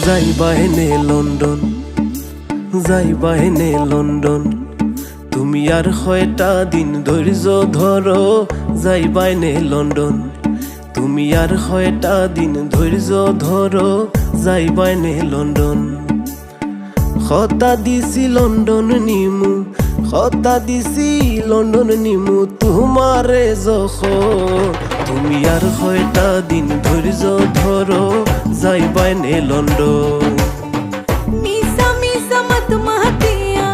যাইবা হেনে লন্ডন, যাইবা হেনে লন্ডন, তুমি আর কয়টা দিন ধৈর্য ধরো। যাইবা হেনে লন্ডন, তুমি আর কয়টা দিন ধৈর্য ধরো। যাইবা হেনে লন্ডন, কথা দিছি লন্ডন নিমু, কথা দিছি লন্ডন নিমু তোমারে যখন। তুমি আর কয়টা দিন ধৈর্য ধরো। যাইবা হেনে লন্ডন। মিসা মিসা মত মাতিয়া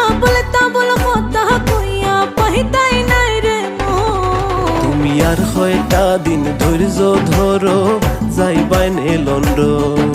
আবল তাবল কথা কইয়া পাহিতাই নাই রে মন। তুমি আর কয়টা দিন ধৈর্য ধরো। যাইবা হেনে লন্ডন।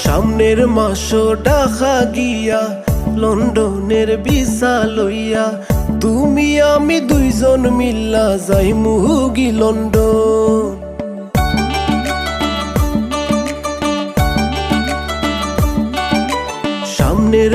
সামনের মাসো ঢাকা গিয়া লন্ডনের ভিসা লইয়া, তুমি আমি দুইজন মিল্লা যাইমু গি লন্ডন। সামনের